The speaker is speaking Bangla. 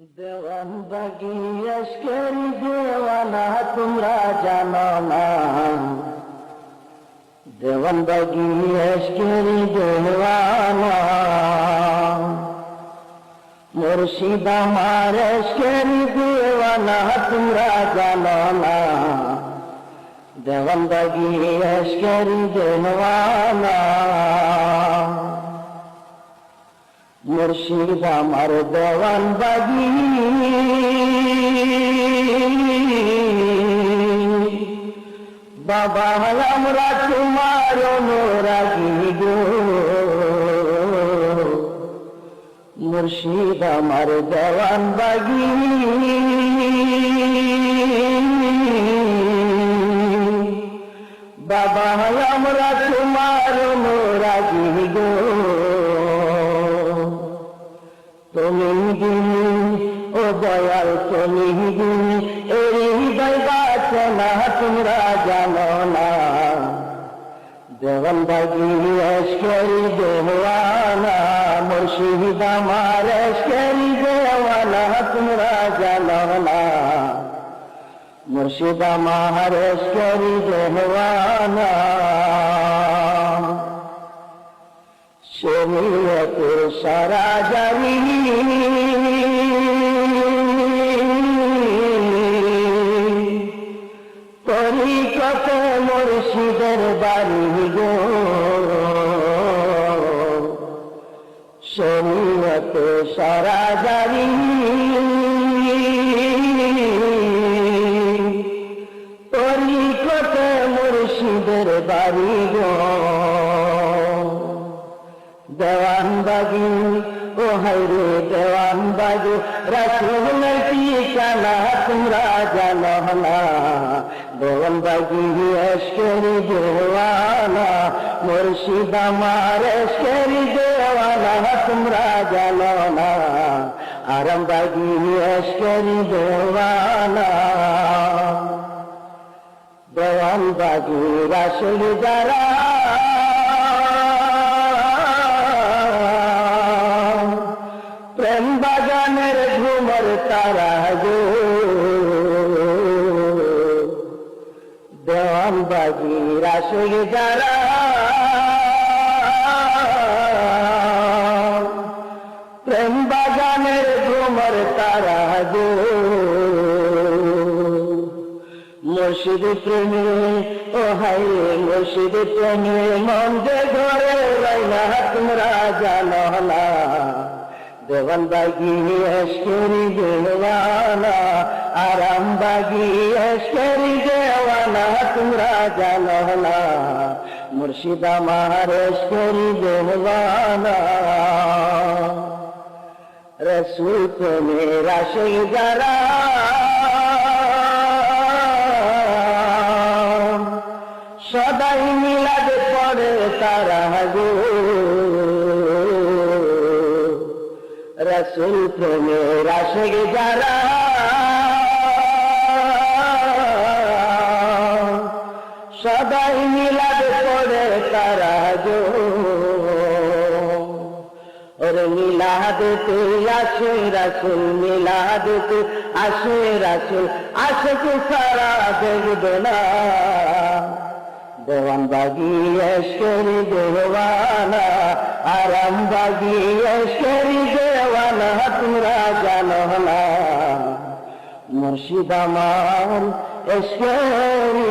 দেওয়ান বাগি আজকেরি দেওয়ানা তোমরা জানো না, দেওয়ান বাগি আজকেরি দেওয়ানা, মুর্শিদ আমার আজকেরি দেওয়ানা তোমরা জানো না, দেওয়ান বাগি আজকেরি দেওয়ানা, মুর্শিদ আমার দেওয়ান বাগি বাবা আমরা তোমার অনুরাগী গো, মুর্শিদ আমার দেওয়ান বাগি বাবা আমরা তোমার অনুরাগী গো, তুমি দিনি ও দয়াল তুমি দিনি এই হৃদয় বাঁচে না তোমরা জানো না, দেওয়ান বাগি আজকেরি দেওয়ানা, মুর্শিদ আমার আজকেরি দেওয়ানা তোমরা জানো না, মুর্শিদ আমার আজকেরি দেওয়ানা, শরীয়তের সারা জানি তরিকত মুর্শিদের বাড়ি গো, শরীয়তে সারা জানি তরিকত মুর্শিদের বাড়ি গো, দেওয়ান বাগি ও হাইরে দেওয়ান বাগি রাসূলের ঠিকানা তোমরা জানো না, দেওয়ান বাগি আজকেরি দেওয়ানা, মুর্শিদ আমার আজকেরি দেওয়ানা তোমরা জানো না, আরাম বাগি আজকেরি দেওয়ানা, দেওয়ান বাগি রাসূল যারা প্রেম বাগানের ঘুমর তারা গো, দেওয়ান বাগি রাসূল যারা প্রেম বাগানের ঘুমর তারা গো, মুর্শিদ প্রেমে ও হাই মুর্শিদ প্রেমে মন যে ঘরে রইনা তোমরা জানো না, দেওয়ান বাগি আজকেরি দেওয়ানা, আরাম বাগি আজকেরি দেওয়ানা তোমরা জানো না, মুর্শিদ আমার আজকেরি দেওয়ানা, রাসূল প্রেমের আশিক যারা সদাই মিলাদ পড়ে তারা গো, রাসূল প্রেমের আশিক যারা সদাই মিলাদ পড়ে তারা গো, ওরে মিলাদতে আসে রাসূল মিলাদতে আসে রাসূল আশিক সারা দেখবে না, দেওয়ান বাগি আজকেরি দেওয়ানা, আরাম বাগি আজকেরি দেওয়ানা তোমরা জানো না, মুর্শিদ আমার আজকেরি